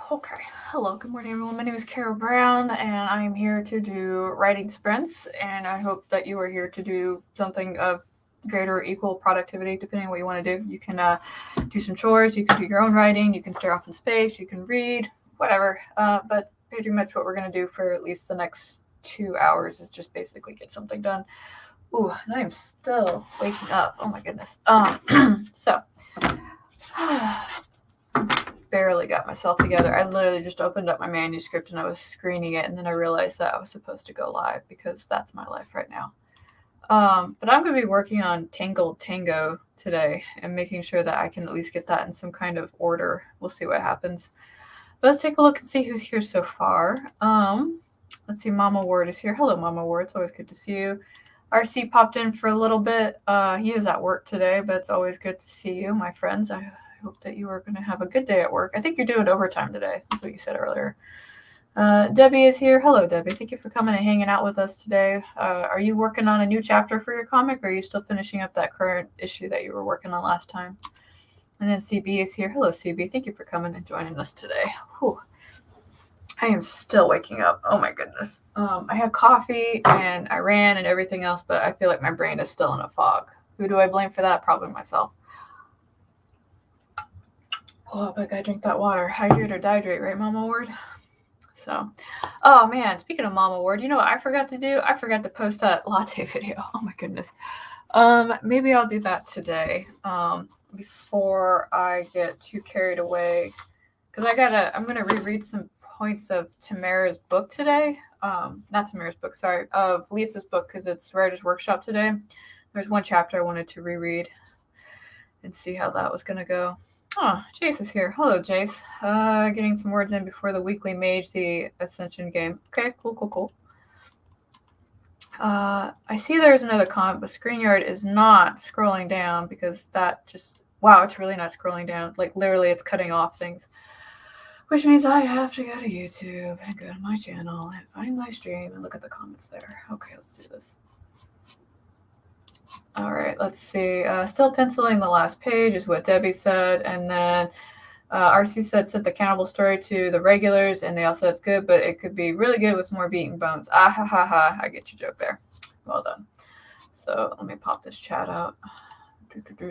Okay. Hello. Good morning, everyone. My name is Carol Brown, and I am here to do writing sprints. And I hope that you are here to do something of greater or equal productivity, depending on what you want to do. You can do some chores. You can do your own writing. You can stare off in space. You can read, whatever. But pretty much what we're going to do for at least the next 2 hours is just basically get something done. Ooh, and I am still waking up. Oh my goodness. So. Barely got myself together. I literally just opened up my manuscript and I was screening it, and then I realized that I was supposed to go live because that's my life right now. But I'm going to be working on Tangled Tango today and making sure that I can at least get that in some kind of order. We'll see what happens. But let's take a look and see who's here so far. Let's see, Mama Ward is here. Hello, Mama Ward. It's always good to see you. RC popped in for a little bit. He is at work today, but it's always good to see you, my friends. I hope that you are going to have a good day at work. I think you're doing overtime today. That's what you said earlier. Debbie is here. Hello, Debbie. Thank you for coming and hanging out with us today. Are you working on a new chapter for your comic, or are you still finishing up that current issue that you were working on last time? And then CB is here. Hello, CB. Thank you for coming and joining us today. Whew. I am still waking up. Oh my goodness. I had coffee and I ran and everything else, but I feel like my brain is still in a fog. Who do I blame for that? Probably myself. Oh, but I gotta drink that water. Hydrate or dihydrate, right, Mama Ward? So, oh man, speaking of Mama Ward, you know what I forgot to do? I forgot to post that latte video. Oh my goodness. Maybe I'll do that today. Before I get too carried away, because I'm gonna reread some points of Tamara's book today. Not Tamara's book, sorry, of Lisa's book, because it's Writer's Workshop today. There's one chapter I wanted to reread and see how that was gonna go. Oh, Jace is here. Hello, Jace. Getting some words in before the weekly Mage the Ascension game. Okay, cool. I see there's another comment, but ScreenYard is not scrolling down because that just... Wow, it's really not scrolling down. Like, literally, it's cutting off things. Which means I have to go to YouTube and go to my channel and find my stream and look at the comments there. Okay, let's do this. All right, let's see. Still penciling the last page is what Debbie said. And then RC said, sent the cannibal story to the regulars, and they all said it's good, but it could be really good with more beaten bones. Ah, ha, ha, ha. I get your joke there. Well done. So let me pop this chat out.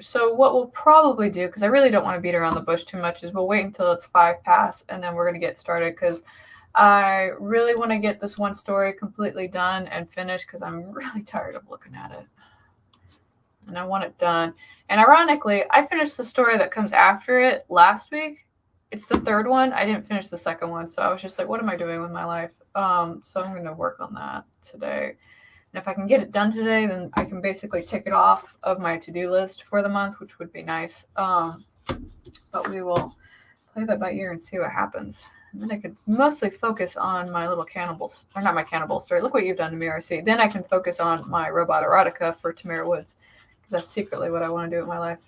So what we'll probably do, because I really don't want to beat around the bush too much, is we'll wait until it's 5 past, and then we're going to get started, because I really want to get this one story completely done and finished, because I'm really tired of looking at it. And I want it done. And ironically, I finished the story that comes after it last week. It's the third one. I didn't finish the second one, so I was just like, what am I doing with my life? So I'm going to work on that today. And if I can get it done today, then I can basically tick it off of my to-do list for the month, which would be nice. But we will play that by ear and see what happens. And then I could mostly focus on my little cannibal, or not my cannibal story. Look what you've done to me, RC. Then I can focus on my robot erotica for Tamara Woods. That's secretly what I want to do with my life.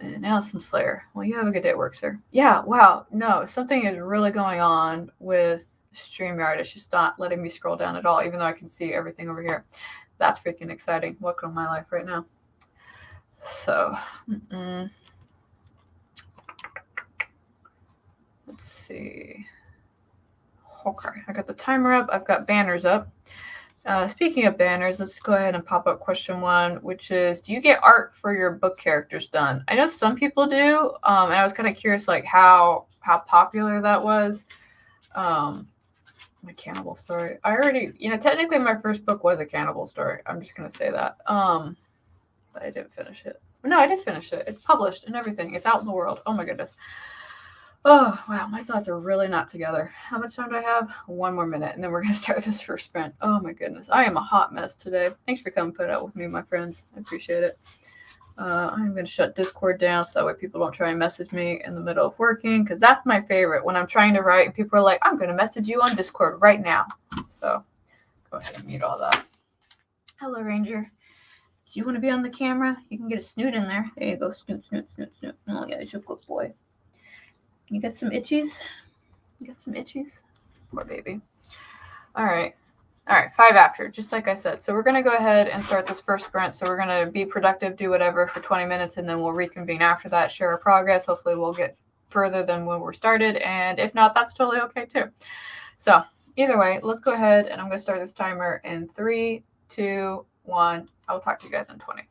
And now some Slayer. Well, you have a good day at work, sir. Yeah, wow. No, something is really going on with StreamYard. It's just not letting me scroll down at all, even though I can see everything over here. That's freaking exciting. Welcome to my life right now. So, let's see. Okay, I got the timer up. I've got banners up. Speaking of banners, let's go ahead and pop up question 1, which is, do you get art for your book characters done? I know some people do, and I was kind of curious, like, how popular that was. My cannibal story. I already, technically my first book was a cannibal story. I'm just going to say that. But I didn't finish it. No, I did finish it. It's published and everything. It's out in the world. Oh, my goodness. Oh, wow, my thoughts are really not together. How much time do I have? 1 more minute, and then we're going to start this first sprint. Oh, my goodness. I am a hot mess today. Thanks for coming put out with me, my friends. I appreciate it. I'm going to shut Discord down so that way people don't try and message me in the middle of working, because that's my favorite, when I'm trying to write and people are like, I'm going to message you on Discord right now. So go ahead and mute all that. Hello, Ranger. Do you want to be on the camera? You can get a snoot in there. There you go. Snoot. Oh, yeah, you're a good boy. You got some itchies? Poor baby. All right, 5 after, just like I said. So we're going to go ahead and start this first sprint. So we're going to be productive, do whatever for 20 minutes, and then we'll reconvene after that, share our progress. Hopefully we'll get further than when we started. And if not, that's totally okay too. So either way, let's go ahead and I'm going to start this timer in 3, 2, 1. I will talk to you guys in 20.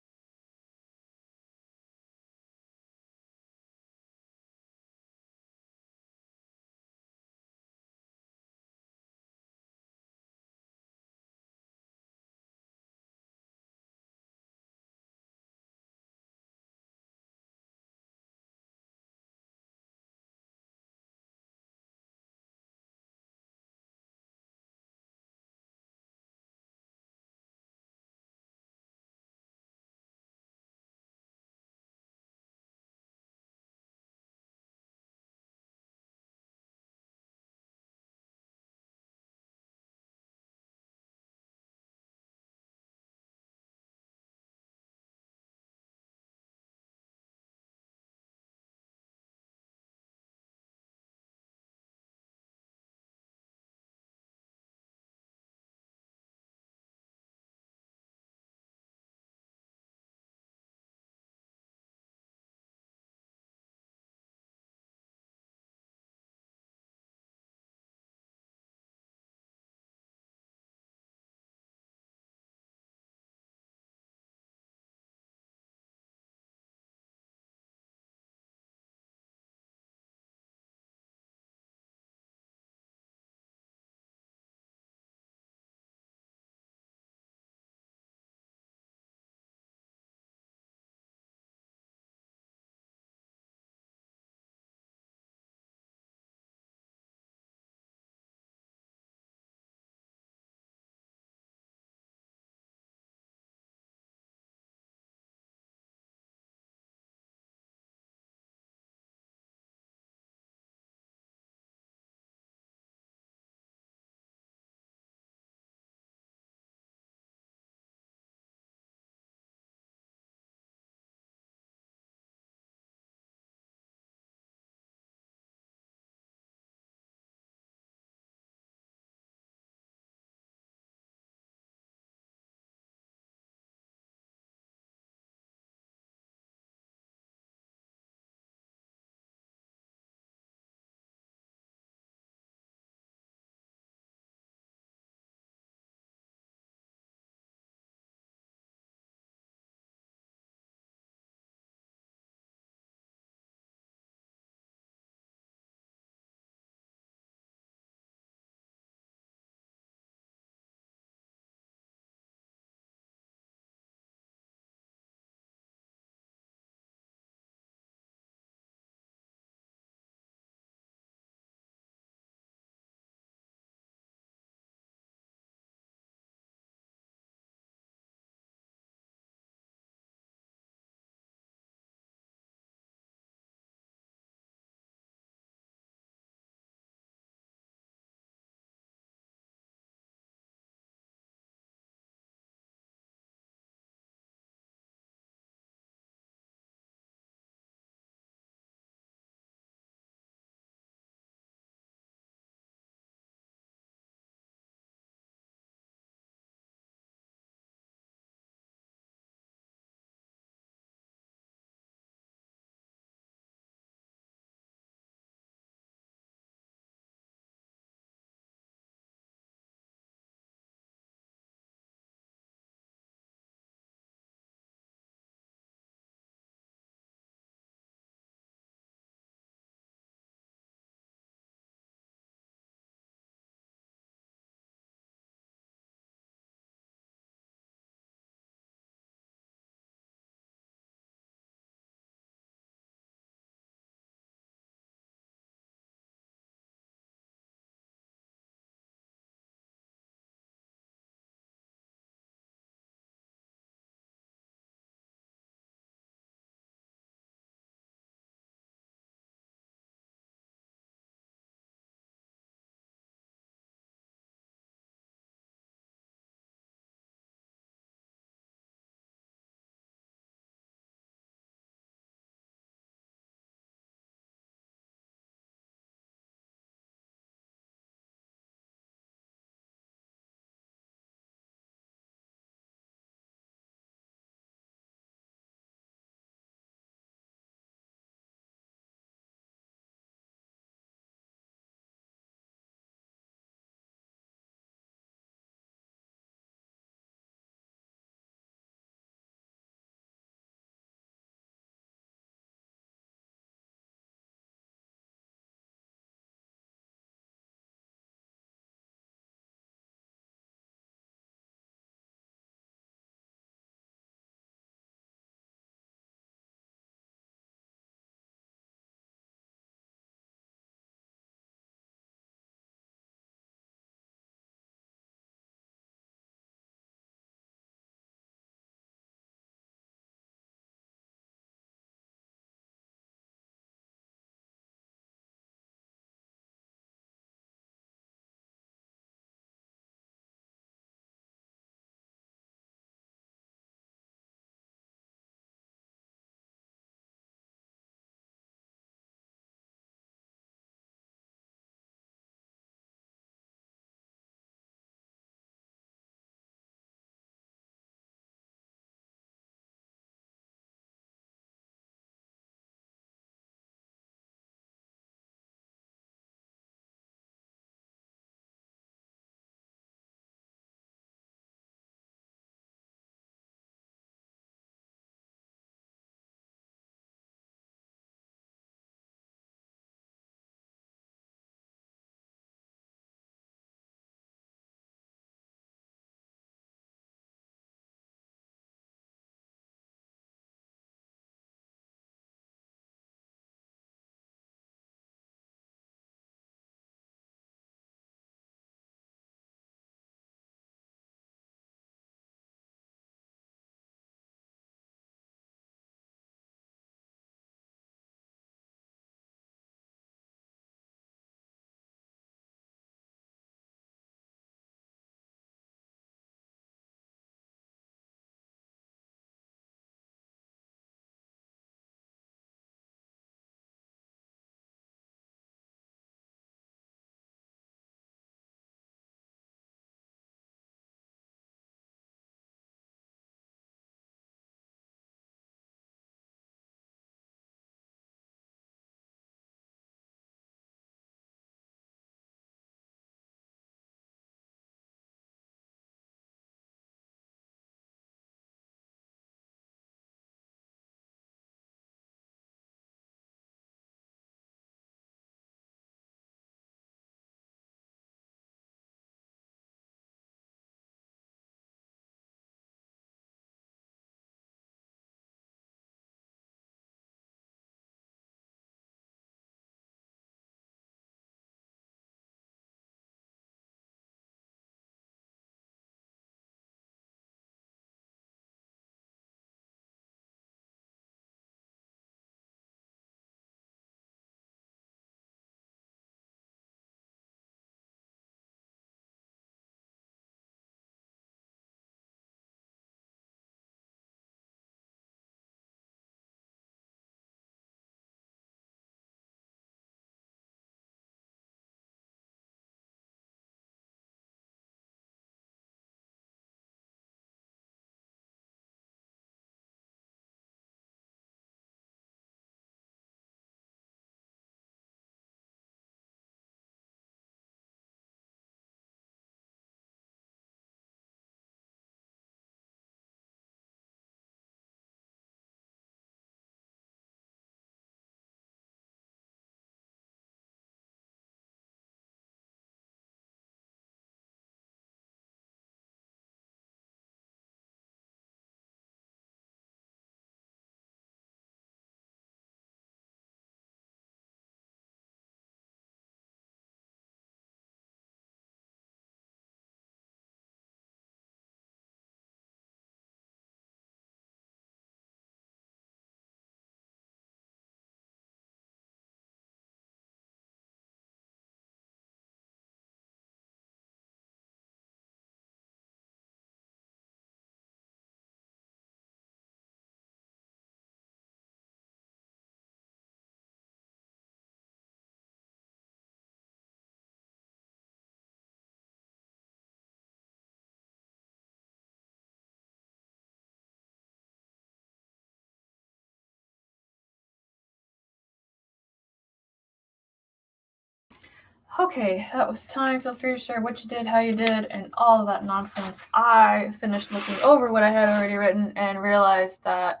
Okay, that was time. Feel free to share what you did, how you did, and all of that nonsense. I finished looking over what I had already written and realized that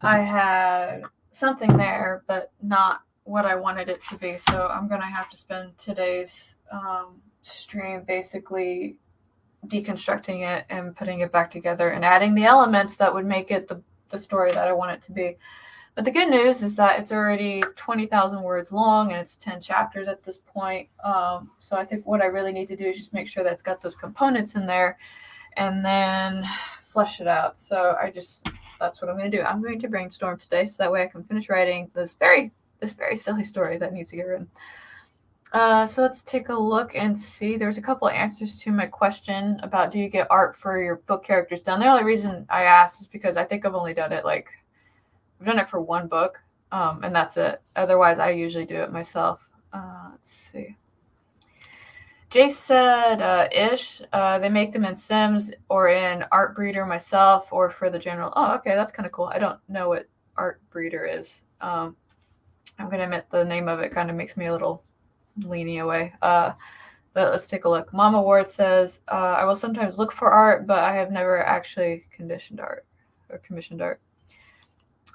I had something there, but not what I wanted it to be. So I'm going to have to spend today's stream basically deconstructing it and putting it back together and adding the elements that would make it the story that I want it to be. But the good news is that it's already 20,000 words long and it's 10 chapters at this point. So I think what I really need to do is just make sure that it's got those components in there and then flesh it out. So that's what I'm going to do. I'm going to brainstorm today so that way I can finish writing this very silly story that needs to get written. So let's take a look and see. There's a couple of answers to my question about do you get art for your book characters done. The only reason I asked is because I think I've only done it I've done it for one book, and that's it. Otherwise, I usually do it myself. Let's see. Jace said, ish. They make them in Sims or in Art Breeder myself or for the general. Oh, okay, that's kind of cool. I don't know what Art Breeder is. I'm going to admit the name of it kind of makes me a little leaning away. But let's take a look. Mama Ward says, I will sometimes look for art, but I have never actually commissioned art.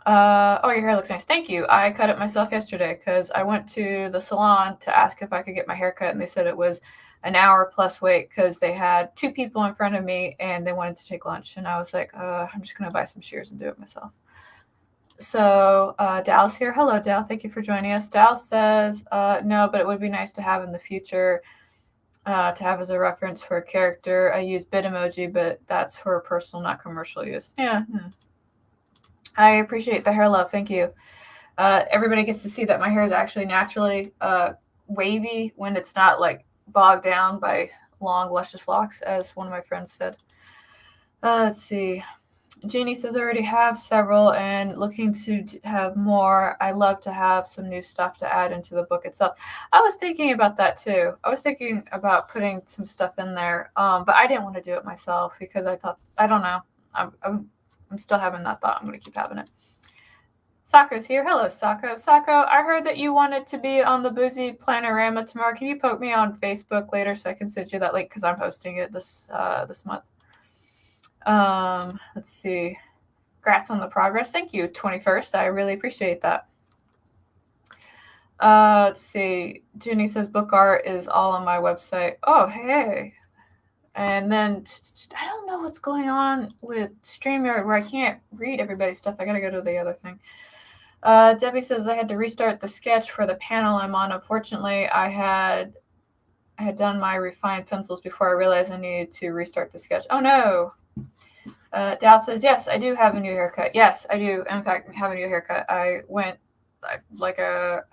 Oh, your hair looks nice. Thank you. I cut it myself yesterday because I went to the salon to ask if I could get my hair cut, and they said it was an hour plus wait because they had two people in front of me and they wanted to take lunch. And I was like, I'm just going to buy some shears and do it myself. So Dal's here. Hello, Dal. Thank you for joining us. Dal says, no, but it would be nice to have in the future to have as a reference for a character. I use Bitmoji, but that's for personal, not commercial use. Yeah. I appreciate the hair love. Thank you. Everybody gets to see that my hair is actually naturally wavy when it's not bogged down by long, luscious locks, as one of my friends said. Let's see. Jeannie says, I already have several and looking to have more. I love to have some new stuff to add into the book itself. I was thinking about that too. I was thinking about putting some stuff in there, but I didn't want to do it myself because I thought, I don't know. I'm still having that thought. I'm going to keep having it. Sako's here. Hello, Sako. Sako, I heard that you wanted to be on the Boozy Planorama tomorrow. Can you poke me on Facebook later so I can send you that link because I'm hosting it this month. Let's see. Congrats on the progress. Thank you, 21st. I really appreciate that. Let's see. Junie says book art is all on my website. Oh, hey. And then I don't know what's going on with StreamYard where I can't read everybody's stuff. I gotta go to the other thing. Debbie says I had to restart the sketch for the panel I'm on. Unfortunately, I had done my refined pencils before I realized I needed to restart the sketch. Oh no. Dal says, yes, I do have a new haircut. Yes, I do, in fact, have a new haircut. I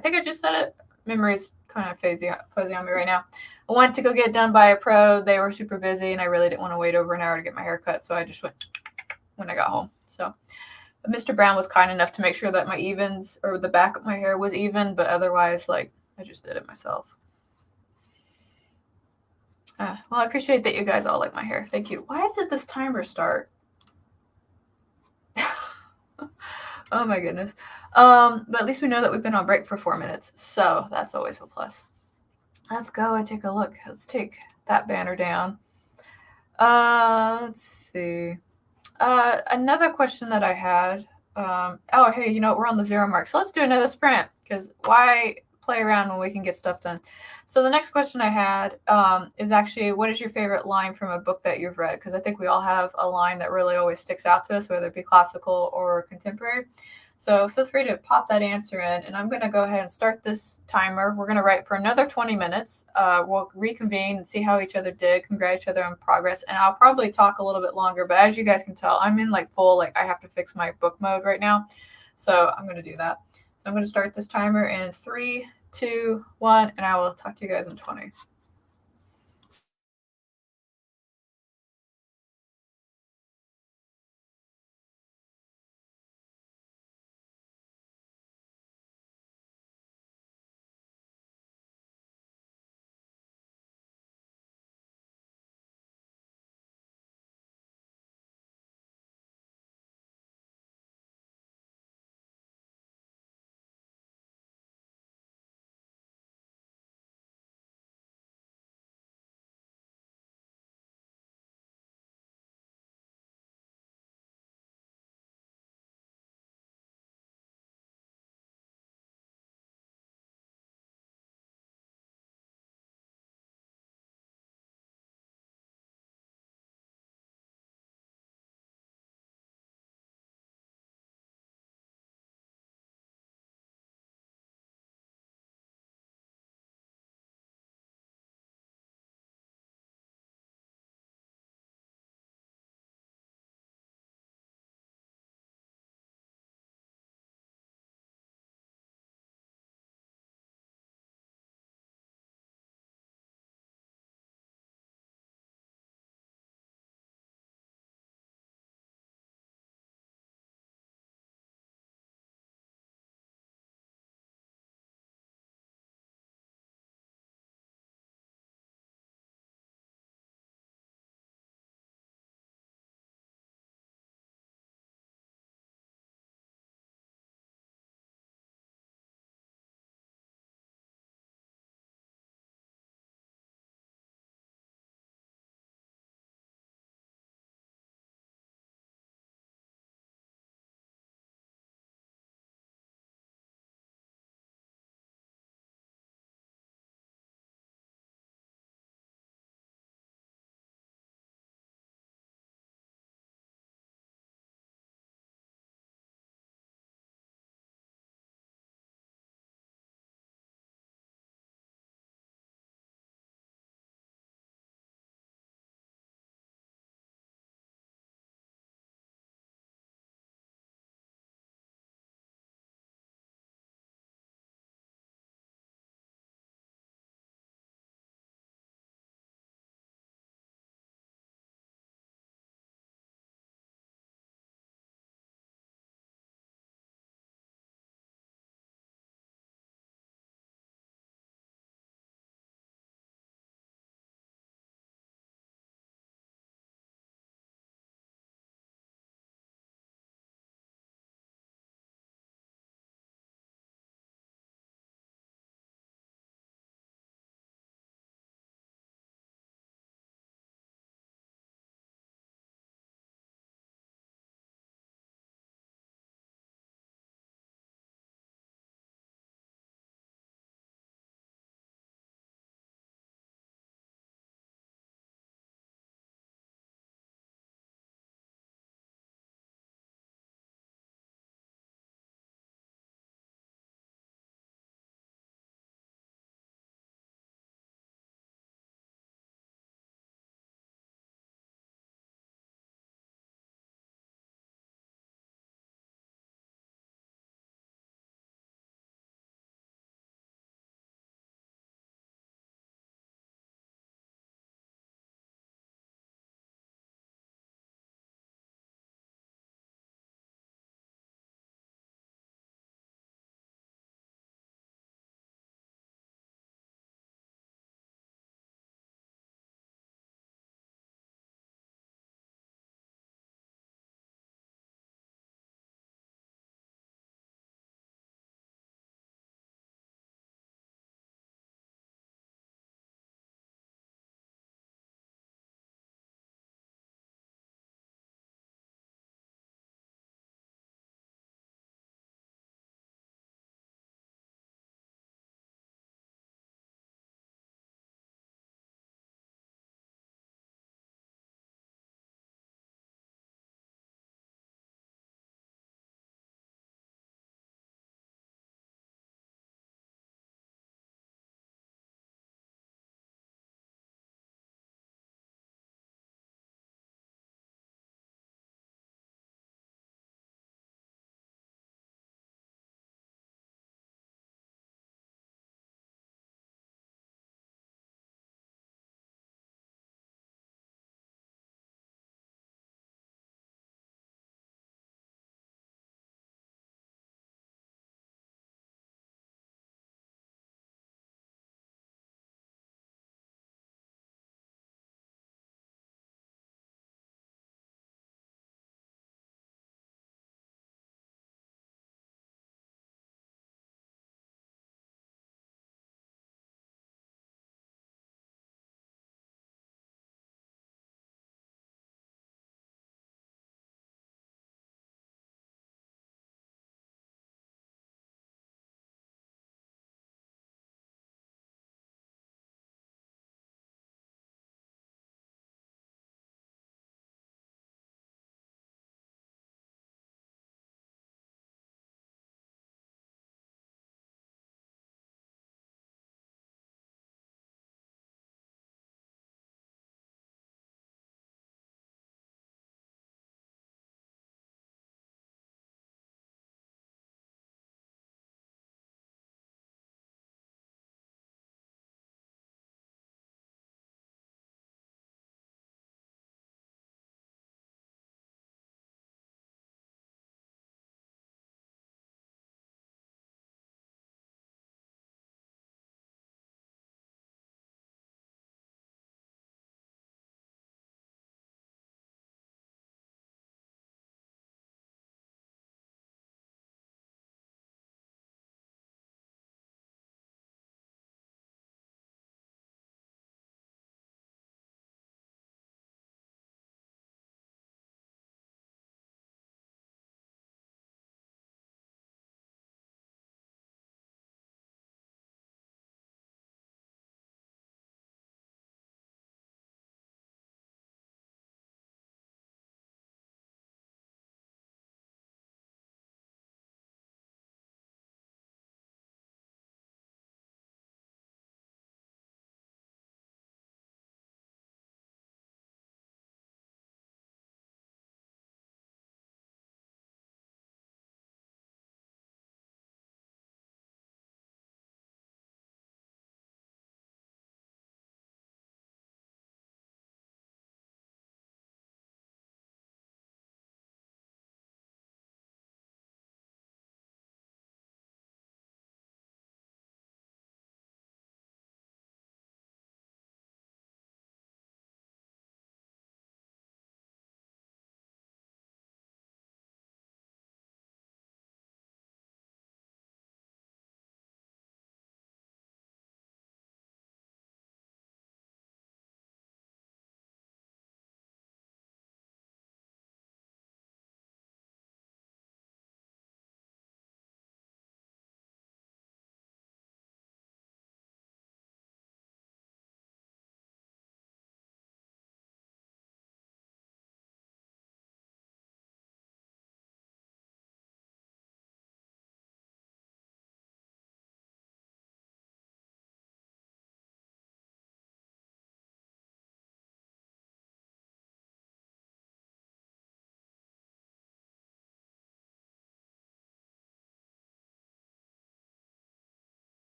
think I just said it. Memory's kind of fuzzy on me right now. I went to go get it done by a pro. They were super busy, and I really didn't want to wait over an hour to get my haircut, so I just went when I got home. So Mr. Brown was kind enough to make sure that my evens or the back of my hair was even, but otherwise, I just did it myself. Well, I appreciate that you guys all like my hair. Thank you. Why did this timer start? Oh my goodness. But at least we know that we've been on break for 4 minutes, so that's always a plus. Let's go and take a look. Let's take that banner down. Let's see. Another question that I had. Hey, we're on the 0 mark, so let's do another sprint because why play around when we can get stuff done? So the next question I had is actually, what is your favorite line from a book that you've read? Because I think we all have a line that really always sticks out to us, whether it be classical or contemporary. So feel free to pop that answer in, and I'm going to go ahead and start this timer. We're going to write for another 20 minutes. We'll reconvene and see how each other did, congratulate each other on progress, and I'll probably talk a little bit longer, but as you guys can tell, I'm in full, I have to fix my book mode right now, so I'm going to do that. So I'm going to start this timer in 3, 2, 1, and I will talk to you guys in 20.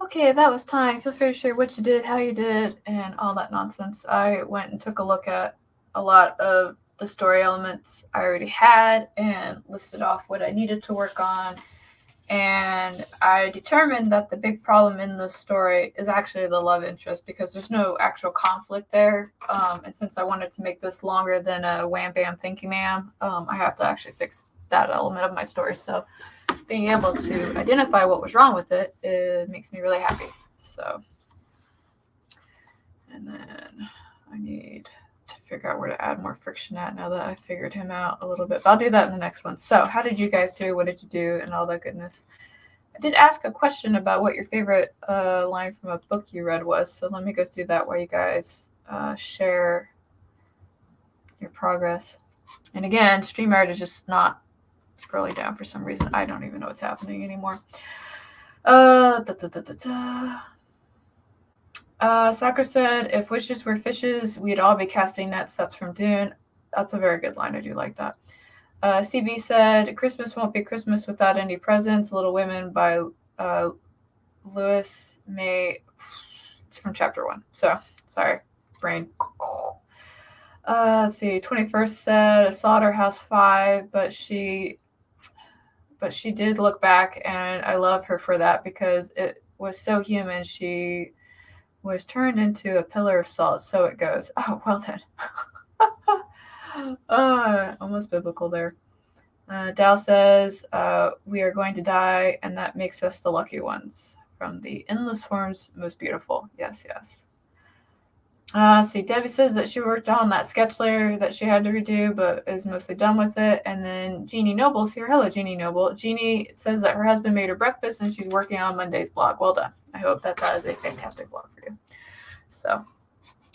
Okay, that was time. Feel free to share what you did, how you did, and all that nonsense. I went and took a look at a lot of the story elements I already had and listed off what I needed to work on. And I determined that the big problem in the story is actually the love interest, because there's no actual conflict there. And since I wanted to make this longer than a wham bam thank you ma'am, I have to actually fix that element of my story. So being able to identify what was wrong with it, it makes me really happy. So, and then I need to figure out where to add more friction at now that I figured him out a little bit. But I'll do that in the next one. So how did you guys do? What did you do? And all that goodness. I did ask a question about what your favorite line from a book you read was. So let me go through that while you guys share your progress. And again, StreamYard is just not scrolling down for some reason. I don't even know what's happening anymore. Soccer said, if wishes were fishes, we'd all be casting nets. That's from Dune. That's a very good line. I do like that. CB said, Christmas won't be Christmas without any presents. Little Women by Lewis May. It's from chapter 1. So, sorry, brain. Let's see. 21st said, a Slaughterhouse 5, but she did look back, and I love her for that because it was so human. She was turned into a pillar of salt. So it goes. Oh, well then. Almost biblical there. Dal says, we are going to die, and that makes us the lucky ones. From the endless forms, most beautiful. Yes, yes. See, Debbie says that she worked on that sketch layer that she had to redo, but is mostly done with it. And then Jeannie Noble's here. Hello, Jeannie Noble. Jeannie says that her husband made her breakfast, and she's working on Monday's blog. Well done. I hope that is a fantastic blog for you. So,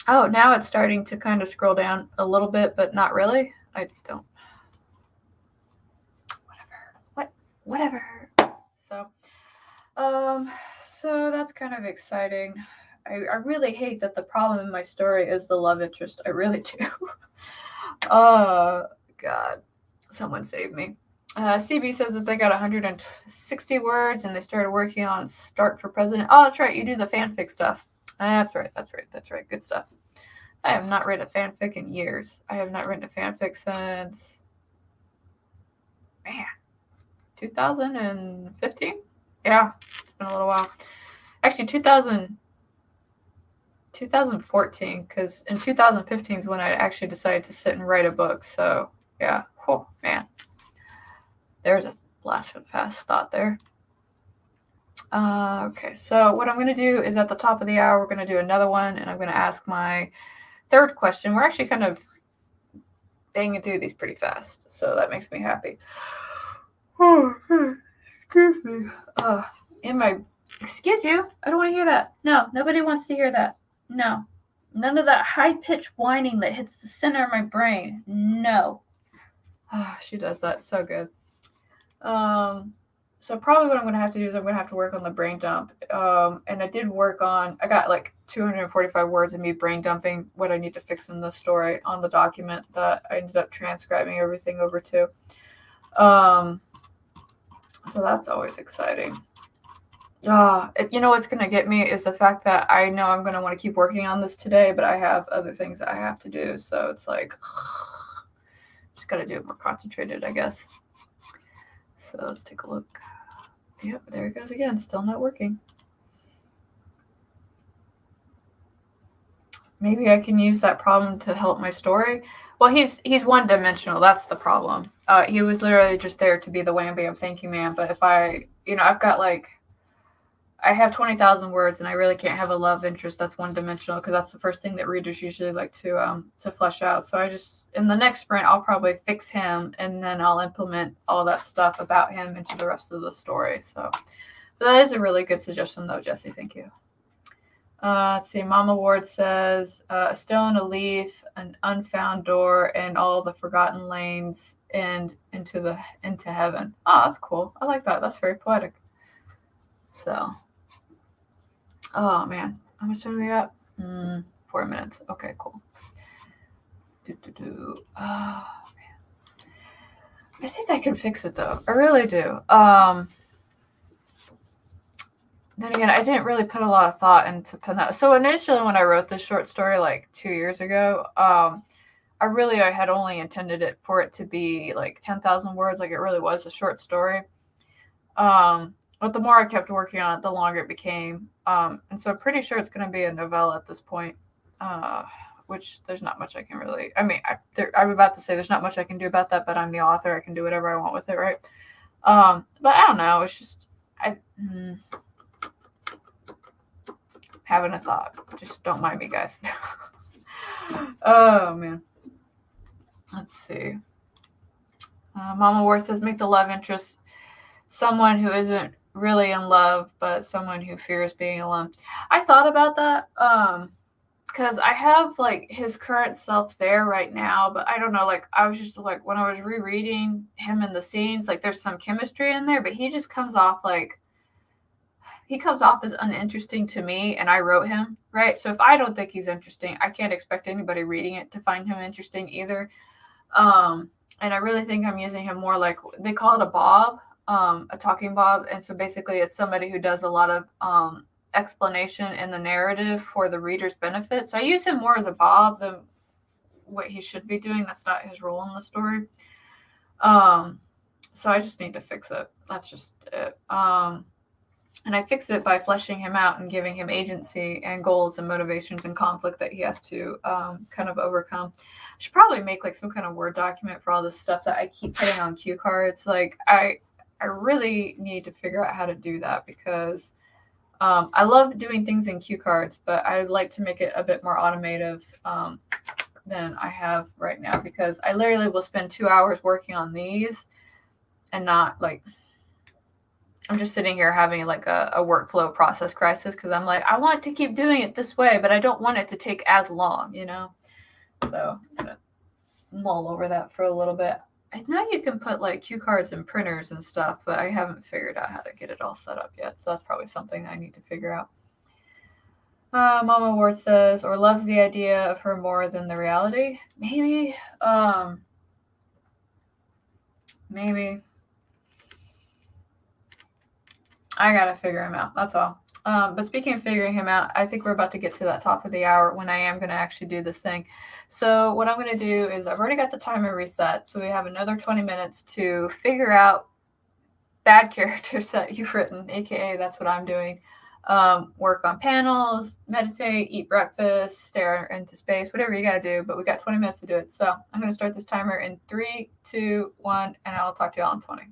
oh, now it's starting to kind of scroll down a little bit, but not really. I don't. Whatever. So that's kind of exciting. I really hate that the problem in my story is the love interest. I really do. Oh, God. Someone save me. CB says that they got 160 words and they started working on Start for President. Oh, that's right. You do the fanfic stuff. That's right. Good stuff. I have not read a fanfic in years. I have not written a fanfic since... Man. 2015? Yeah, it's been a little while. Actually, 2014, because in 2015 is when I actually decided to sit and write a book. So, yeah. Oh, man. There's a blast from the past thought there. Okay, so what I'm going to do is at the top of the hour, we're going to do another one, and I'm going to ask my third question. We're actually kind of banging through these pretty fast, so that makes me happy. Oh, excuse me. Excuse you? I don't want to hear that. No, nobody wants to hear that. No. None of that high-pitched whining that hits the center of my brain. No. Oh, she does that so good. So probably what I'm going to have to do is I'm going to have to work on the brain dump. And I got like 245 words of me brain dumping what I need to fix in the story on the document that I ended up transcribing everything over to. So that's always exciting. You know what's going to get me is the fact that I know I'm going to want to keep working on this today, but I have other things that I have to do. So it's like, just got to do it more concentrated, I guess. So let's take a look. Yep, there it goes again. Still not working. Maybe I can use that problem to help my story. Well, he's one-dimensional. That's the problem. He was literally just there to be the wham bam thank you man. But if I have 20,000 words, and I really can't have a love interest that's one-dimensional, because that's the first thing that readers usually like to flesh out. So in the next sprint, I'll probably fix him, and then I'll implement all that stuff about him into the rest of the story. So that is a really good suggestion, though, Jesse. Thank you. Let's see. Mama Ward says, a stone, a leaf, an unfound door, and all the forgotten lanes end into heaven. Oh, that's cool. I like that. That's very poetic. So, oh man, how much time do we got? 4 minutes. Okay, cool. Oh man, I think I can fix it though. I really do. then again, I didn't really put a lot of thought into putting that. So initially, when I wrote this short story like 2 years ago, I had only intended it for it to be like 10,000 words, like it really was a short story. But the more I kept working on it, the longer it became. And so I'm pretty sure it's going to be a novella at this point. Which there's not much I can really. I mean, I'm about to say there's not much I can do about that, but I'm the author. I can do whatever I want with it, right? But I don't know. It's just having a thought. Just don't mind me, guys. Oh man. Let's see. Mama War says, make the love interest someone who isn't really in love, but someone who fears being alone. I thought about that. Because I have like his current self there right now, but I don't know. Like I was just like when I was rereading him in the scenes, like there's some chemistry in there, but he just comes off as uninteresting to me, and I wrote him, right? So if I don't think he's interesting, I can't expect anybody reading it to find him interesting either. And I really think I'm using him more like they call it a bob, a talking bob, and so basically it's somebody who does a lot of explanation in the narrative for the reader's benefit. So I use him more as a bob than what he should be doing. That's not his role in the story. So I just need to fix it. That's just it. And I fix it by fleshing him out and giving him agency and goals and motivations and conflict that he has to kind of overcome. I should probably make like some kind of Word document for all this stuff that I keep putting on cue cards. Like I really need to figure out how to do that because I love doing things in cue cards, but I'd like to make it a bit more automative than I have right now because I literally will spend 2 hours working on these and not like I'm just sitting here having like a workflow process crisis because I'm like, I want to keep doing it this way, but I don't want it to take as long, you know? So I'm going to mull over that for a little bit. I know you can put like cue cards and printers and stuff, but I haven't figured out how to get it all set up yet. So that's probably something I need to figure out. Mama Ward says, or loves the idea of her more than the reality. Maybe. Maybe. I gotta figure him out. That's all. But speaking of figuring him out, I think we're about to get to that top of the hour when I am going to actually do this thing. So what I'm going to do is I've already got the timer reset. So we have another 20 minutes to figure out bad characters that you've written, aka that's what I'm doing. Work on panels, meditate, eat breakfast, stare into space, whatever you got to do. But we got 20 minutes to do it. So I'm going to start this timer in 3, 2, 1, and I'll talk to y'all in 20.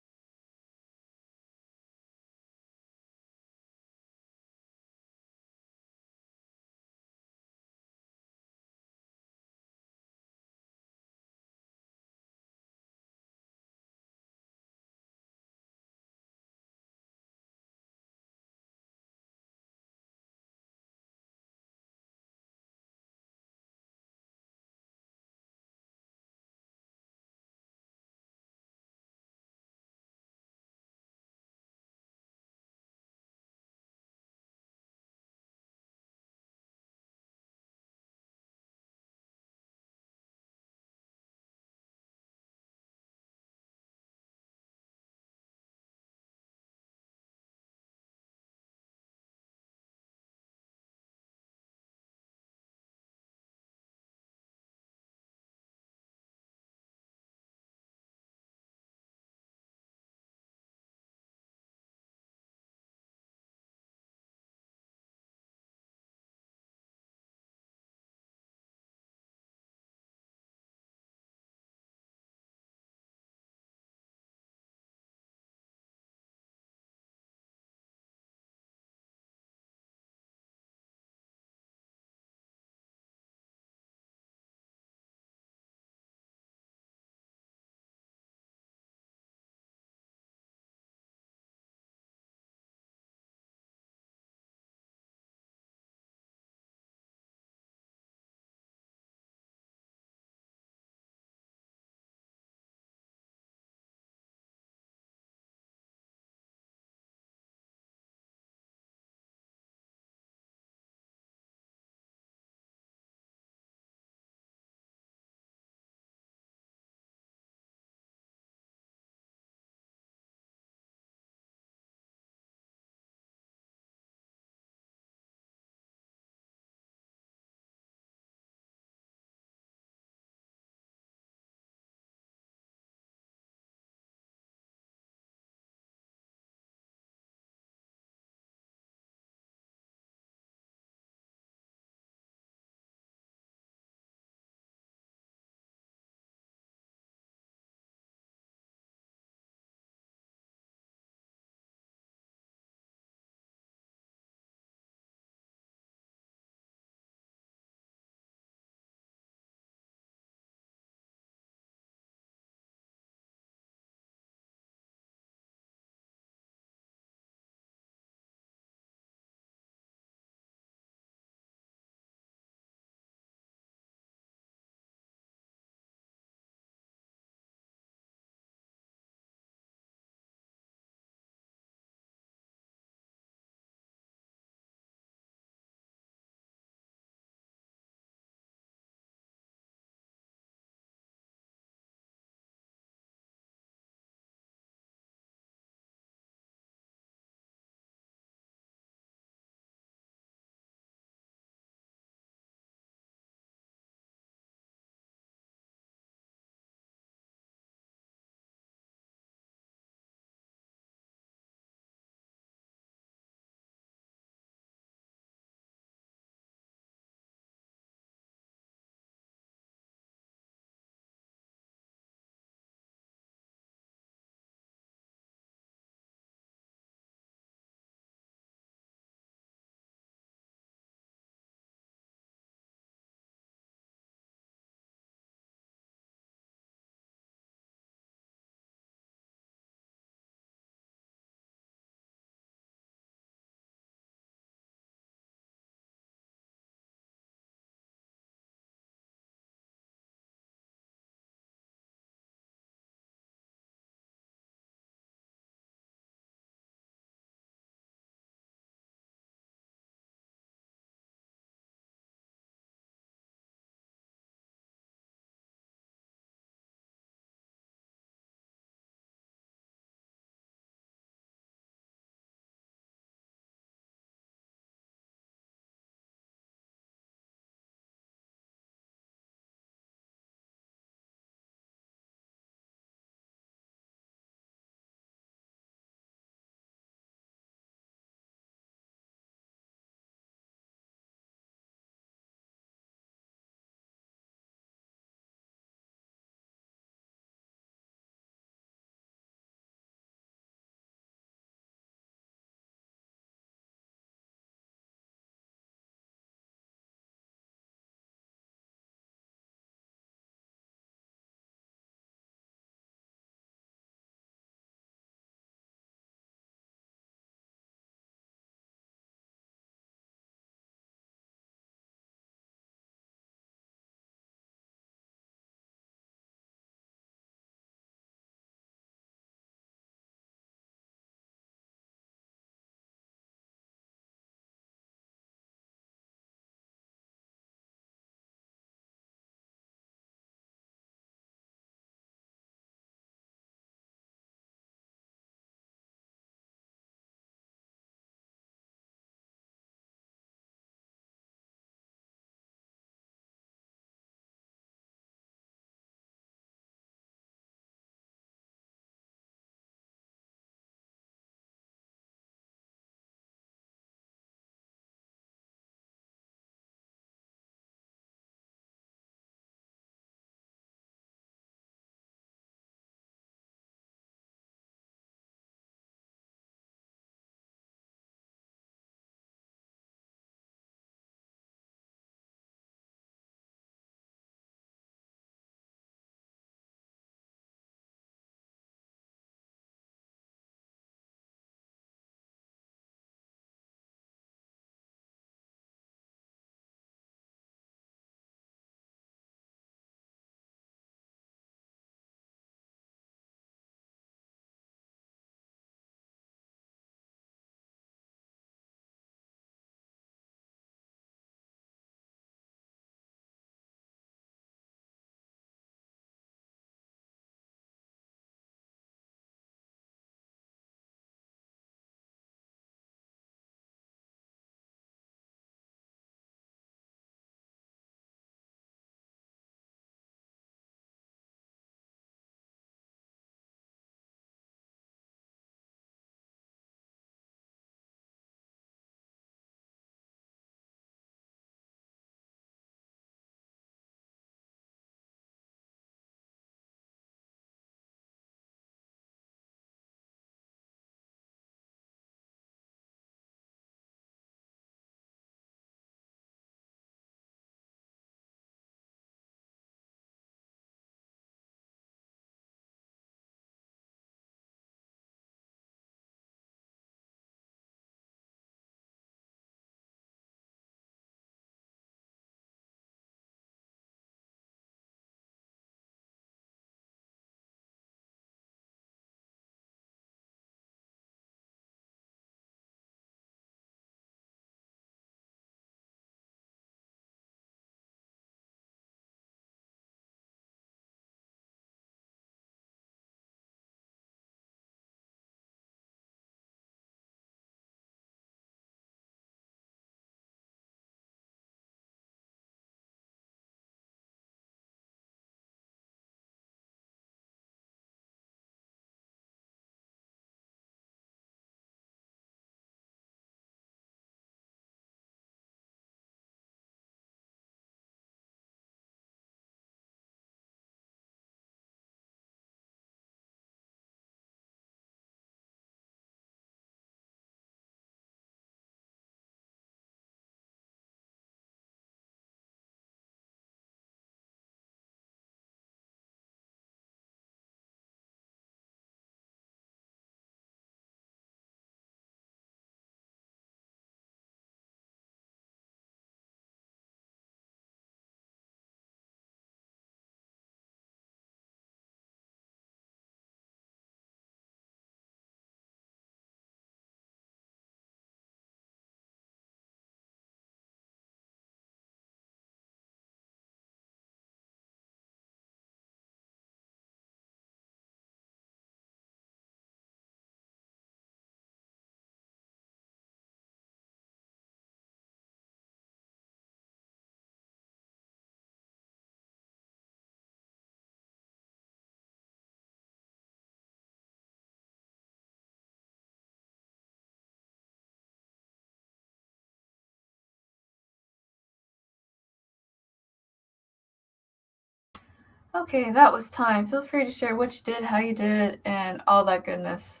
Okay, that was time. Feel free to share what you did, how you did, and all that goodness.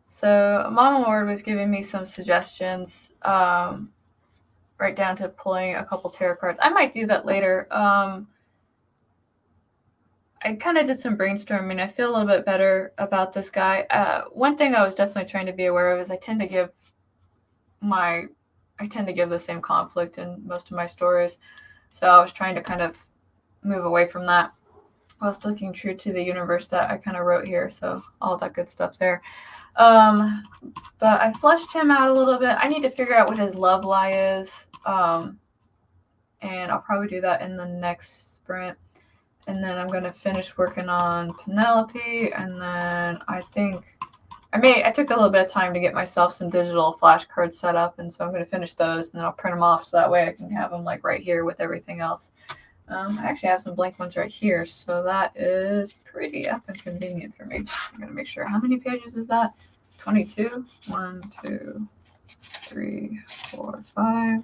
So Mama Ward was giving me some suggestions, right down to pulling a couple tarot cards. I might do that later. I kind of did some brainstorming. I feel a little bit better about this guy. One thing I was definitely trying to be aware of is I tend to give the same conflict in most of my stories. So I was trying to kind of move away from that while sticking true to the universe that I kind of wrote here. So all that good stuff there. But I fleshed him out a little bit. I need to figure out what his love lie is. And I'll probably do that in the next sprint. And then I'm going to finish working on Penelope. And then I think I took a little bit of time to get myself some digital flashcards set up. And so I'm going to finish those and then I'll print them off so that way I can have them like right here with everything else. I actually have some blank ones right here. So that is pretty effing convenient for me. I'm going to make sure. How many pages is that? 22? 1, 2, 3, 4, 5,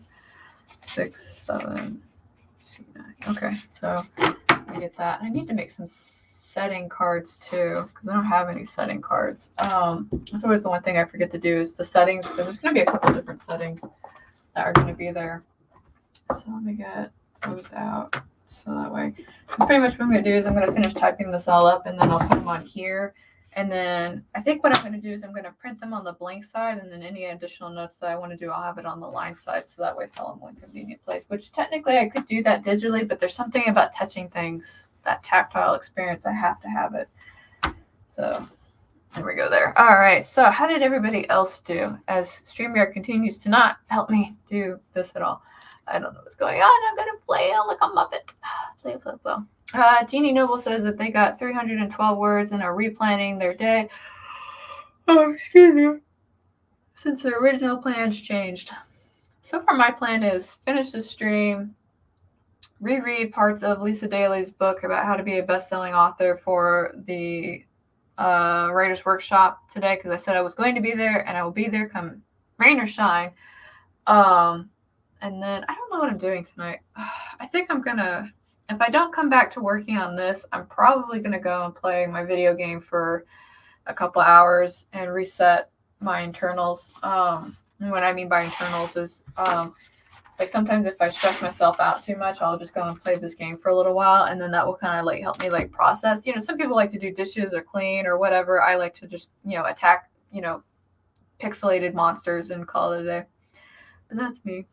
6, 7, 8, 9. Okay, so I get that. I need to make some setting cards too because I don't have any setting cards. That's always the one thing I forget to do is the settings because there's going to be a couple different settings that are going to be there. So let me get those out so that way. Because pretty much what I'm going to do is I'm going to finish typing this all up and then I'll put them on here. And then I think what I'm going to do is I'm going to print them on the blank side and then any additional notes that I want to do, I'll have it on the line side so that way it's all in one convenient place, which technically I could do that digitally, but there's something about touching things, that tactile experience, I have to have it. So there we go there. All right, so how did everybody else do as StreamYard continues to not help me do this at all? I don't know what's going on. I'm going to play like a Muppet. Play. Jeannie Noble says that they got 312 words and are replanning their day. Oh, excuse me. Since their original plans changed. So far, my plan is finish the stream, reread parts of Lisa Daly's book about how to be a best-selling author for the Writer's Workshop today because I said I was going to be there and I will be there come rain or shine. And then I don't know what I'm doing tonight. I think I'm going to, if I don't come back to working on this, I'm probably going to go and play my video game for a couple hours and reset my internals. And what I mean by internals is like sometimes if I stress myself out too much, I'll just go and play this game for a little while. And then that will kind of like help me like process. You know, some people like to do dishes or clean or whatever. I like to just, attack, pixelated monsters and call it a day. But that's me.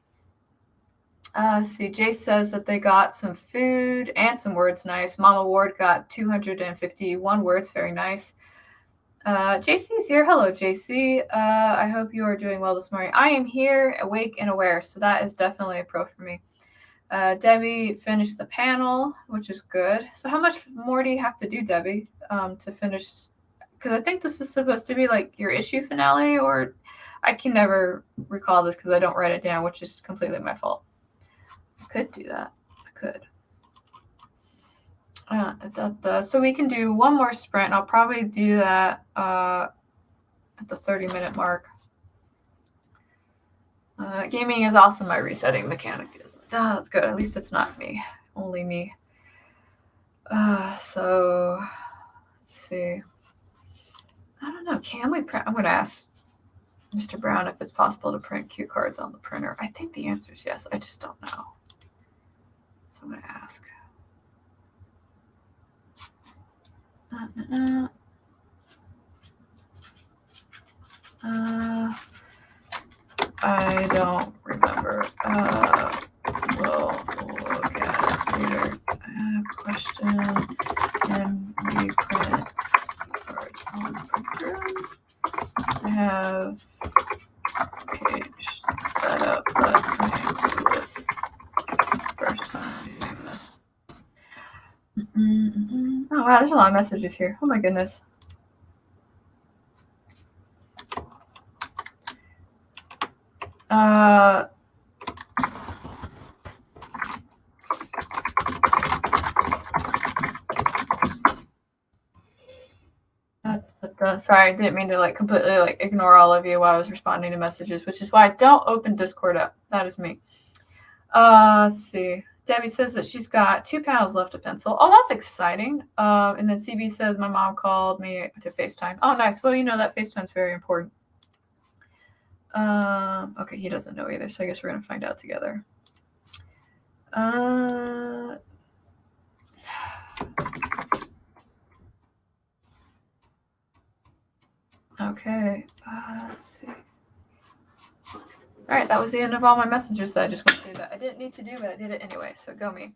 See, Jace says that they got some food and some words. Nice. Mama Ward got 251 words. Very nice. JC's here. Hello, JC. I hope you are doing well this morning. I am here, awake and aware, so that is definitely a pro for me. Debbie finished the panel, which is good. So how much more do you have to do, Debbie, to finish? Because I think this is supposed to be like your issue finale, or I can never recall this because I don't write it down, which is completely my fault. I could do that. I could. So we can do one more sprint. I'll probably do that at the 30-minute mark. Gaming is also my resetting mechanic. That's good. At least it's not me. Only me. So let's see. I don't know. Can we print? I'm going to ask Mr. Brown if it's possible to print cue cards on the printer. I think the answer is yes. I just don't know. So I'm going to ask. I don't remember. We'll look at it later. I have a question. Can we print cards on the printer? I have a page set up, but I do this first time doing this. Oh wow, there's a lot of messages here. Oh my goodness. Sorry, I didn't mean to completely ignore all of you while I was responding to messages, which is why I don't open Discord up. That is me. Let's see. Debbie says that she's got 2 panels left to pencil. Oh, that's exciting. And then CB says my mom called me to FaceTime. Oh, nice. Well, that FaceTime's very important. Okay, he doesn't know either, so I guess we're going to find out together. Okay, let's see. All right, that was the end of all my messages that I just went through that I didn't need to do, but I did it anyway, so go me.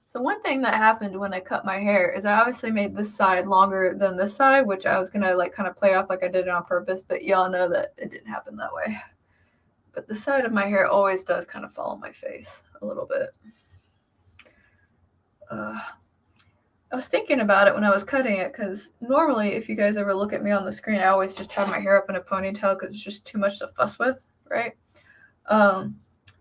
So one thing that happened when I cut my hair is I obviously made this side longer than this side, which I was going to like kind of play off like I did it on purpose, but y'all know that it didn't happen that way. But the side of my hair always does kind of fall on my face a little bit. I was thinking about it when I was cutting it, because normally if you guys ever look at me on the screen, I always just have my hair up in a ponytail because it's just too much to fuss with, right?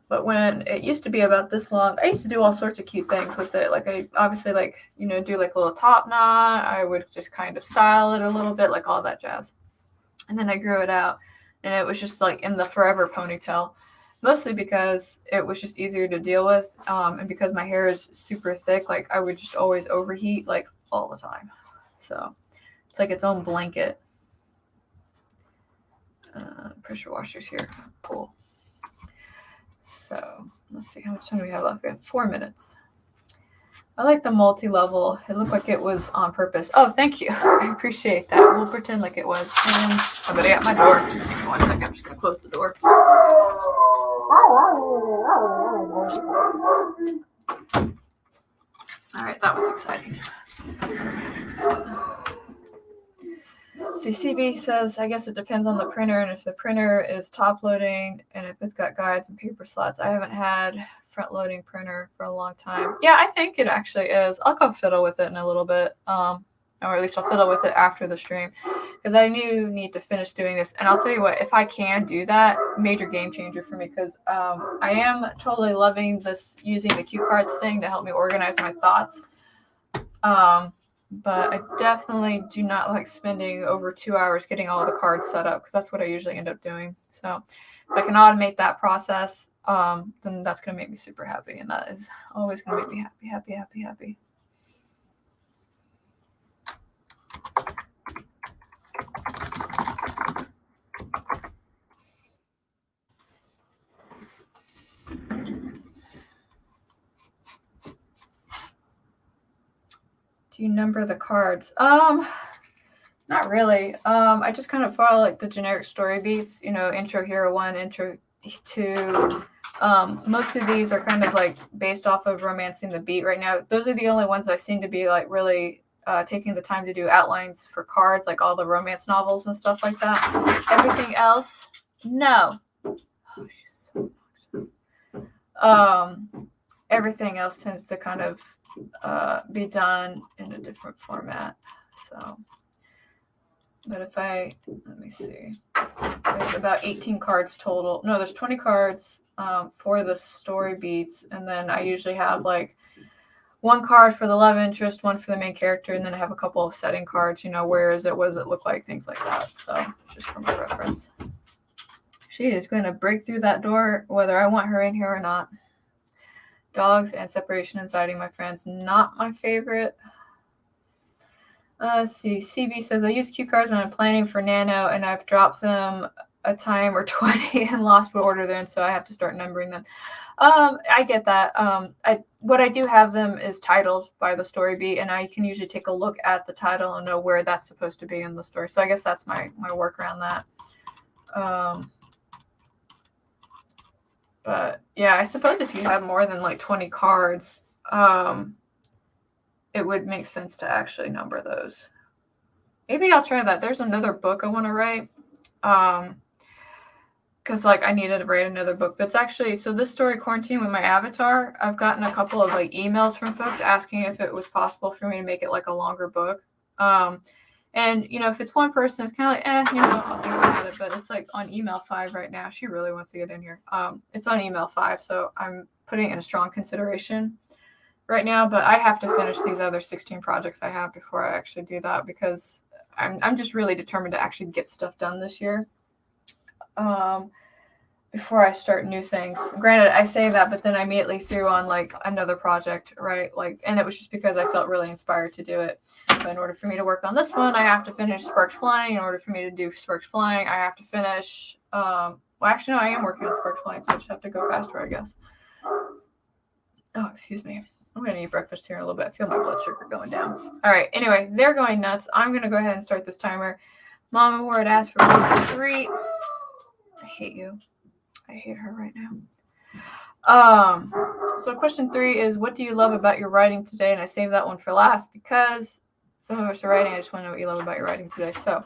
But when it used to be about this long, I used to do all sorts of cute things with it. Like I obviously do like a little top knot. I would just kind of style it a little bit, like all that jazz. And then I grew it out, and it was just like in the forever ponytail, mostly because it was just easier to deal with. And because my hair is super thick, like I would just always overheat like all the time. So it's like its own blanket. Pressure washers here. Cool. So let's see how much time we have left. We have 4 minutes. I like the multi-level. It looked like it was on purpose. Oh, thank you. I appreciate that. We'll pretend like it was. And somebody at my door. Give me 1 second. I'm just going to close the door. All right, that was exciting. See, CB says, I guess it depends on the printer, and if the printer is top loading and if it's got guides and paper slots. I haven't had front loading printer for a long time. Yeah, I think it actually is. I'll go fiddle with it in a little bit, or at least I'll fiddle with it after the stream, because I need to finish doing this. And I'll tell you what, if I can do that, major game changer for me, because I am totally loving this, using the cue cards thing to help me organize my thoughts. But I definitely do not like spending over 2 hours getting all the cards set up, because that's what I usually end up doing. So if I can automate that process, then that's going to make me super happy. And that is always going to make me happy. Do you number the cards? Not really. I just kind of follow like the generic story beats, intro hero 1, intro 2. Most of these are kind of like based off of Romancing the Beat right now. Those are the only ones I seem to be like really taking the time to do outlines for cards, like all the romance novels and stuff like that. Everything else, no. Oh, she's so obnoxious. Everything else tends to kind of be done in a different format. So, but if let me see, there's about 18 cards total. No, there's 20 cards for the story beats, and then I usually have like 1 card for the love interest, 1 for the main character, and then I have a couple of setting cards, where is it, what does it look like, things like that. So just for my reference. She is going to break through that door whether I want her in here or not. Dogs and separation anxiety, my friends, not my favorite. Let's see. CB says, I use cue cards when I'm planning for Nano, and I've dropped them a time or 20 and lost what order they're in, so I have to start numbering them. I get that. What I do have them is titled by the story beat, and I can usually take a look at the title and know where that's supposed to be in the story. So I guess that's my work around that. But yeah, I suppose if you have more than like 20 cards, it would make sense to actually number those. Maybe I'll try that. There's another book I want to write. Because like I needed to write another book. But it's actually, so this story, Quarantine with My Avatar, I've gotten a couple of like emails from folks asking if it was possible for me to make it like a longer book. And, if it's one person, it's kind of like, I'll think about it. But it's like on email 5 right now. She really wants to get in here. It's on email 5, so I'm putting in a strong consideration right now. But I have to finish these other 16 projects I have before I actually do that, because I'm just really determined to actually get stuff done this year. Because before I start new things. Granted, I say that, but then I immediately threw on like another project, right? Like, and it was just because I felt really inspired to do it. But in order for me to work on this one, I have to finish Sparks Flying. In order for me to do Sparks Flying, I have to finish. Well, actually, no, I am working on Sparks Flying, so I just have to go faster, I guess. Oh, excuse me. I'm going to eat breakfast here in a little bit. I feel my blood sugar going down. All right. Anyway, they're going nuts. I'm going to go ahead and start this timer. Mama Ward asked for 3. I hate you. I hate her right now. So question 3 is, what do you love about your writing today? And I saved that one for last because some of us are writing. I just want to know what you love about your writing today. So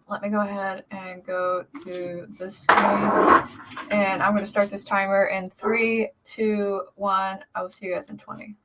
let me go ahead and go to the screen, and I'm going to start this timer in 3, 2, 1. I will see you guys in 20.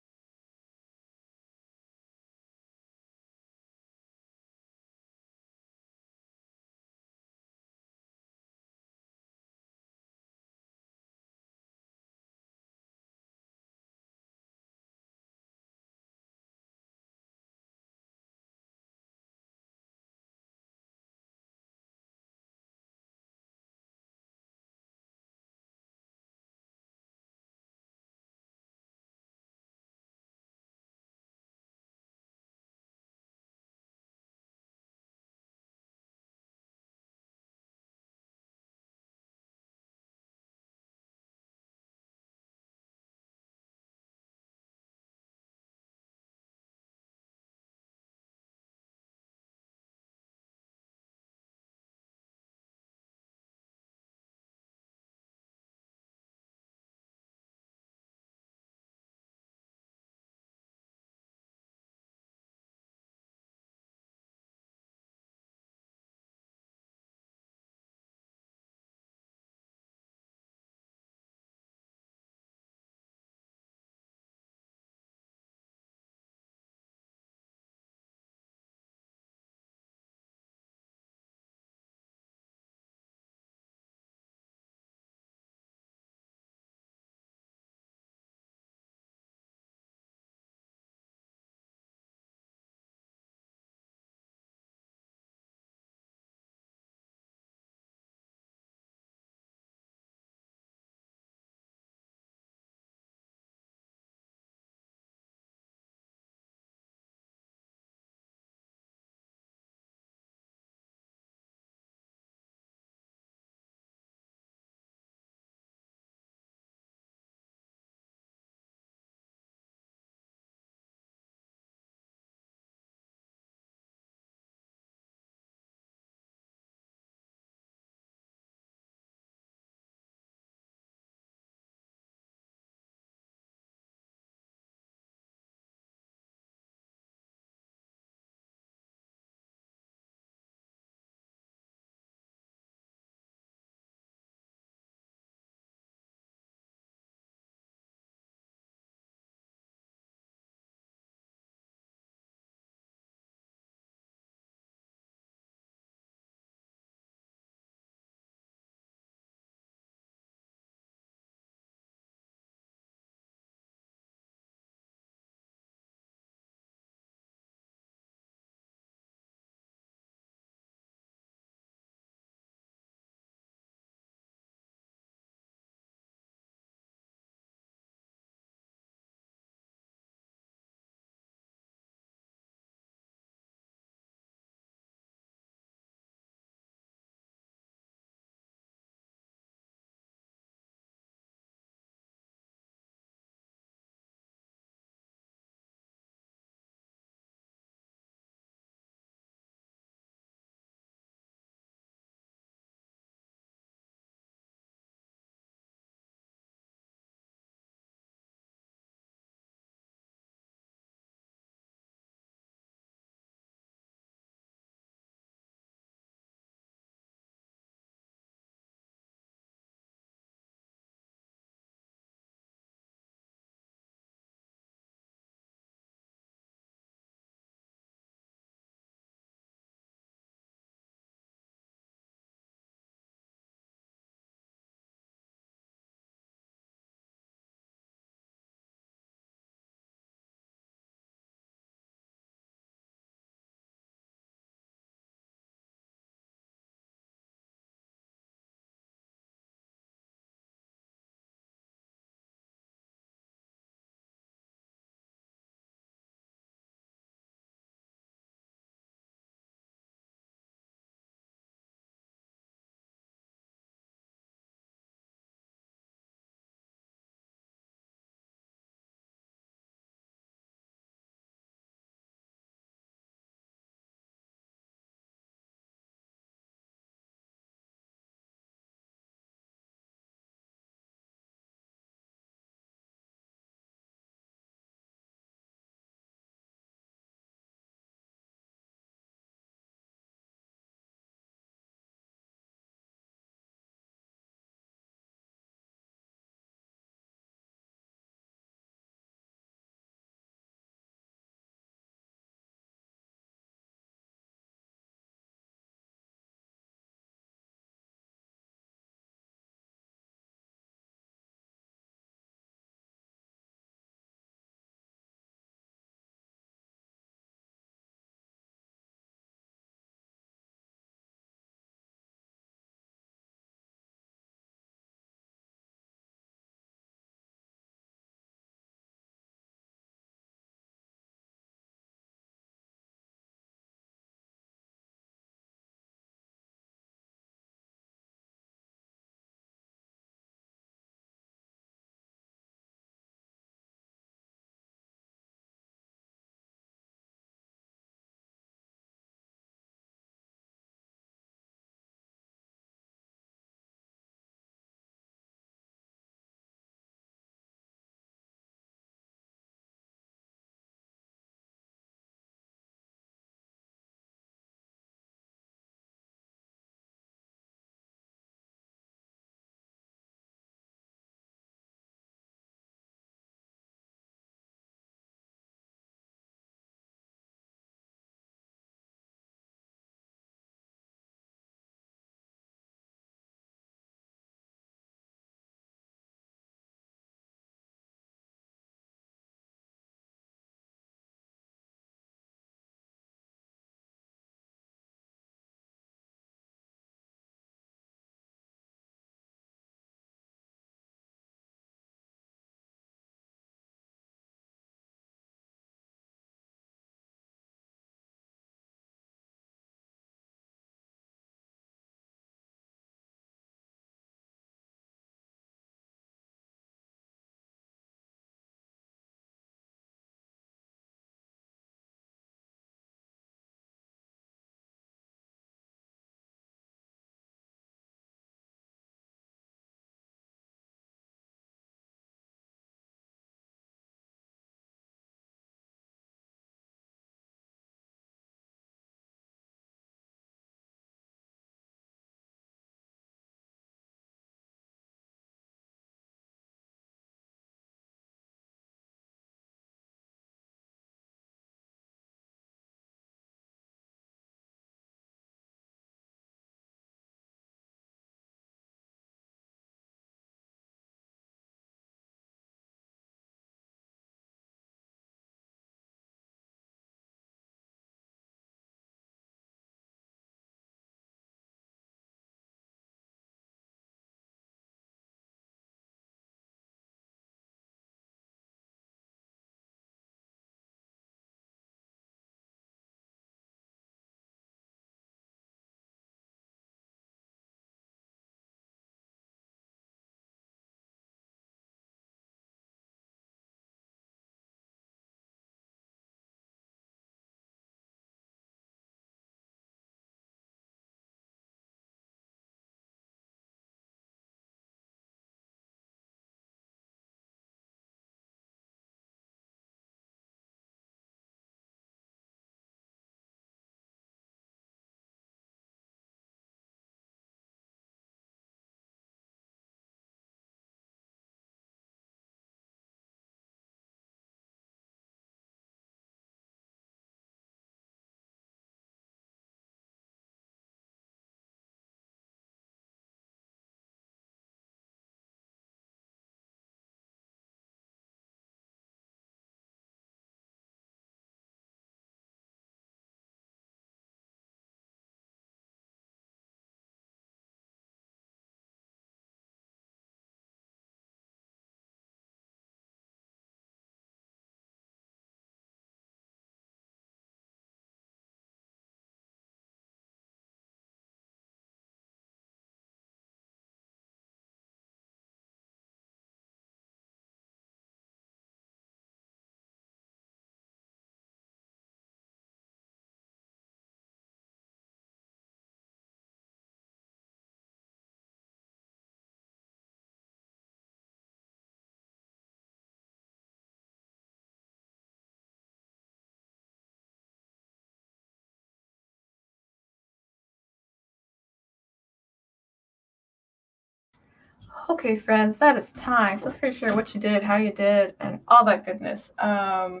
Okay, friends, that is time. Feel free to share what you did, how you did, and all that goodness. I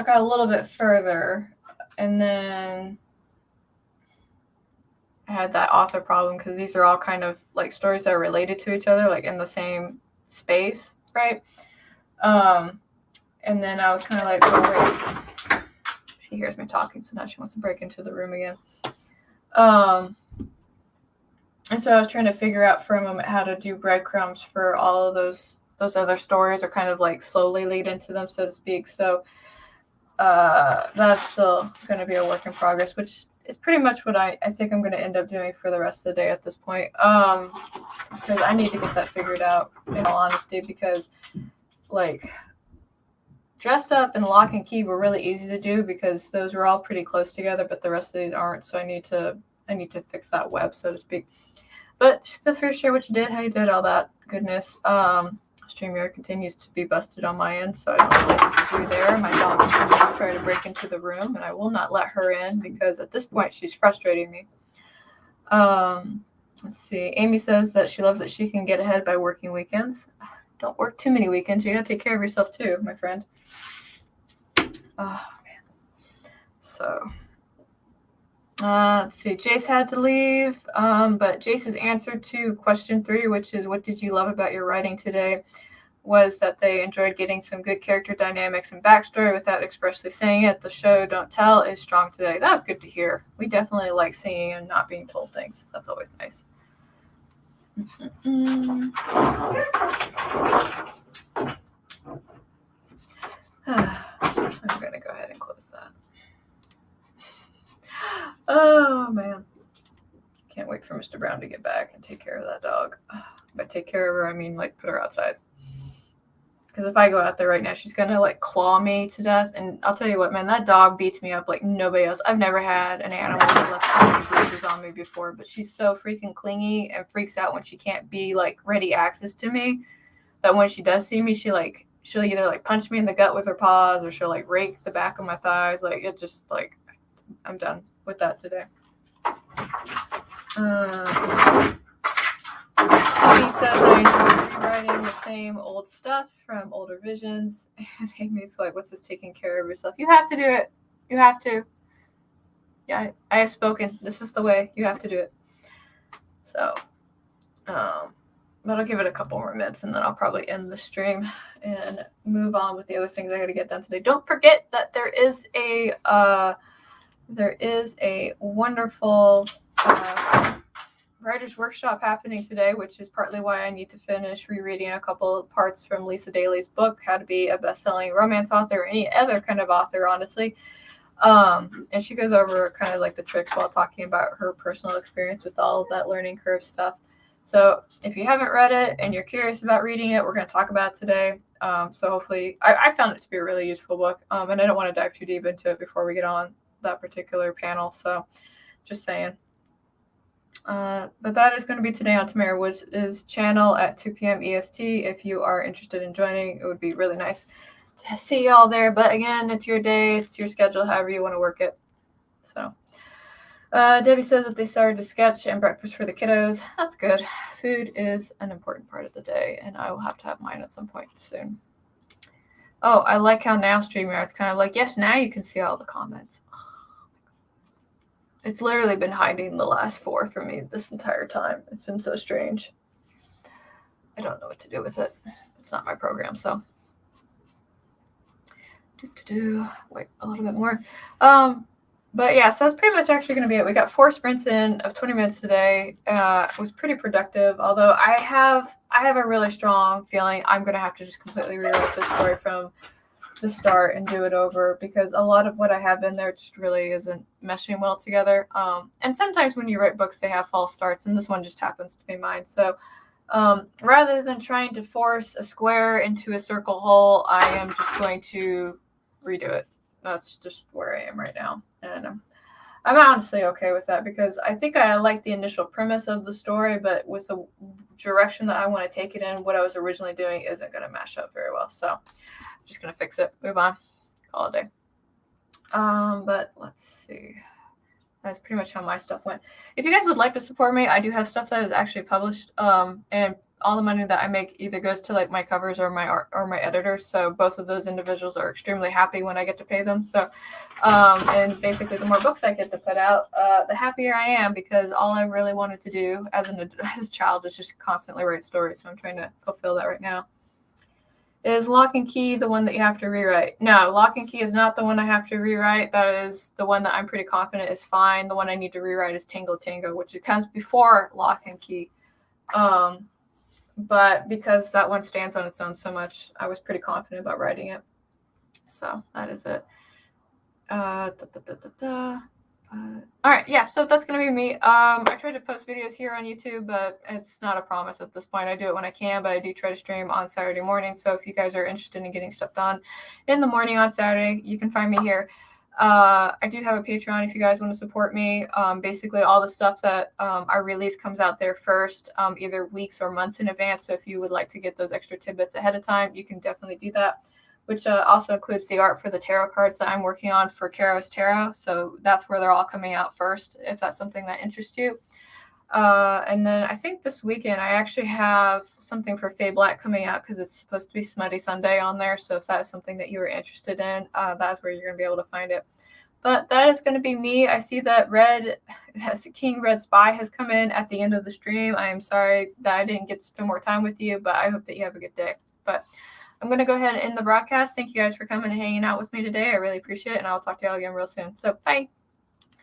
got a little bit further, and then I had that author problem because these are all kind of like stories that are related to each other, like in the same space, right? And then I was kind of like, oh, wait. She hears me talking, so now she wants to break into the room again. And so I was trying to figure out for a moment how to do breadcrumbs for all of those other stories, or kind of like slowly lead into them, so to speak. So that's still going to be a work in progress, which is pretty much what I think I'm going to end up doing for the rest of the day at this point. Because I need to get that figured out, in all honesty, because like Dressed Up and Lock and Key were really easy to do because those were all pretty close together, but the rest of these aren't. So I need to fix that web, so to speak. But feel free to share what you did, how you did, all that goodness. StreamYard continues to be busted on my end, so I don't know what to do there. My dog continues to try to break into the room, and I will not let her in because at this point she's frustrating me. Let's see. Amy says that she loves that she can get ahead by working weekends. Don't work too many weekends. You gotta take care of yourself too, my friend. Oh, man. So, let's see. Jace had to leave, but Jace's answer to question 3, which is what did you love about your writing today, was that they enjoyed getting some good character dynamics and backstory without expressly saying it. The show Don't Tell is strong today. That was good to hear. We definitely like seeing and not being told things. That's always nice. I'm going to go ahead and close that. Oh, man. Can't wait for Mr. Brown to get back and take care of that dog. By take care of her, I mean, like, put her outside. Because if I go out there right now, she's going to, like, claw me to death. And I'll tell you what, man, that dog beats me up like nobody else. I've never had an animal that left so many bruises on me before. But she's so freaking clingy and freaks out when she can't be, like, ready access to me. That when she does see me, she'll either, like, punch me in the gut with her paws, or she'll, like, rake the back of my thighs. Like, it just, like, I'm done with that today. He says I enjoy rewriting the same old stuff from older visions. And Amy's like, what's this taking care of yourself? You have to do it. You have to. Yeah, I have spoken. This is the way. You have to do it. So, but I'll give it a couple more minutes, and then I'll probably end the stream and move on with the other things I got to get done today. Don't forget that there is a wonderful writer's workshop happening today, which is partly why I need to finish rereading a couple of parts from Lisa Daly's book, How to Be a Best-Selling Romance Author, or any other kind of author, honestly. And she goes over kind of like the tricks while talking about her personal experience with all of that learning curve stuff. So if you haven't read it and you're curious about reading it, we're going to talk about it today. So hopefully, I found it to be a really useful book, and I don't want to dive too deep into it before we get on that particular panel. So just saying. But that is going to be today on Tamara Woods' channel at 2 p.m. EST. If you are interested in joining, it would be really nice to see you all there. But again, it's your day, it's your schedule, however you want to work it. So, Debbie says that they started to sketch and breakfast for the kiddos. That's good. Food is an important part of the day, and I will have to have mine at some point soon. Oh, I like how now StreamYard's kind of like, yes, now you can see all the comments. It's literally been hiding the last 4 from me this entire time. It's been so strange. I don't know what to do with it. It's not my program, so. Wait a little bit more. But yeah, so that's pretty much actually going to be it. We got 4 sprints in of 20 minutes today. It was pretty productive, although I have a really strong feeling I'm going to have to just completely rewrite this story from the start and do it over, because a lot of what I have in there just really isn't meshing well together. And sometimes when you write books, they have false starts, and this one just happens to be mine. So rather than trying to force a square into a circle hole, I am just going to redo it. That's just where I am right now. And I'm honestly okay with that, because I think I like the initial premise of the story, but with the direction that I want to take it in, what I was originally doing isn't going to mash up very well. So I'm just going to fix it, move on, call it a day. But let's see. That's pretty much how my stuff went. If you guys would like to support me, I do have stuff that is actually published and all the money that I make either goes to like my covers or my art or my editors. So both of those individuals are extremely happy when I get to pay them. So, and basically the more books I get to put out, the happier I am, because all I really wanted to do as a child is just constantly write stories. So I'm trying to fulfill that right now. Is Lock and Key the one that you have to rewrite? No, Lock and Key is not the one I have to rewrite. That is the one that I'm pretty confident is fine. The one I need to rewrite is Tango Tango, which it comes before Lock and Key. But because that one stands on its own so much, I was pretty confident about writing it. So that is it. All right, yeah, so that's gonna be me. I try to post videos here on YouTube, but it's not a promise at this point. I do it when I can, but I do try to stream on Saturday morning. So if you guys are interested in getting stuff done in the morning on Saturday, you can find me here. I do have a Patreon if you guys want to support me. Basically, all the stuff that I release comes out there first, either weeks or months in advance. So if you would like to get those extra tidbits ahead of time, you can definitely do that, which also includes the art for the tarot cards that I'm working on for Karos Tarot. So that's where they're all coming out first, if that's something that interests you. And then I think this weekend I actually have something for Faye Black coming out because it's supposed to be Smutty Sunday on there. So if that is something that you are interested in, that's where you're going to be able to find it. But that is going to be me. I see that King Red Spy has come in at the end of the stream. I am sorry that I didn't get to spend more time with you, but I hope that you have a good day. But I'm going to go ahead and end the broadcast. Thank you guys for coming and hanging out with me today. I really appreciate it, and I'll talk to y'all again real soon. So, bye.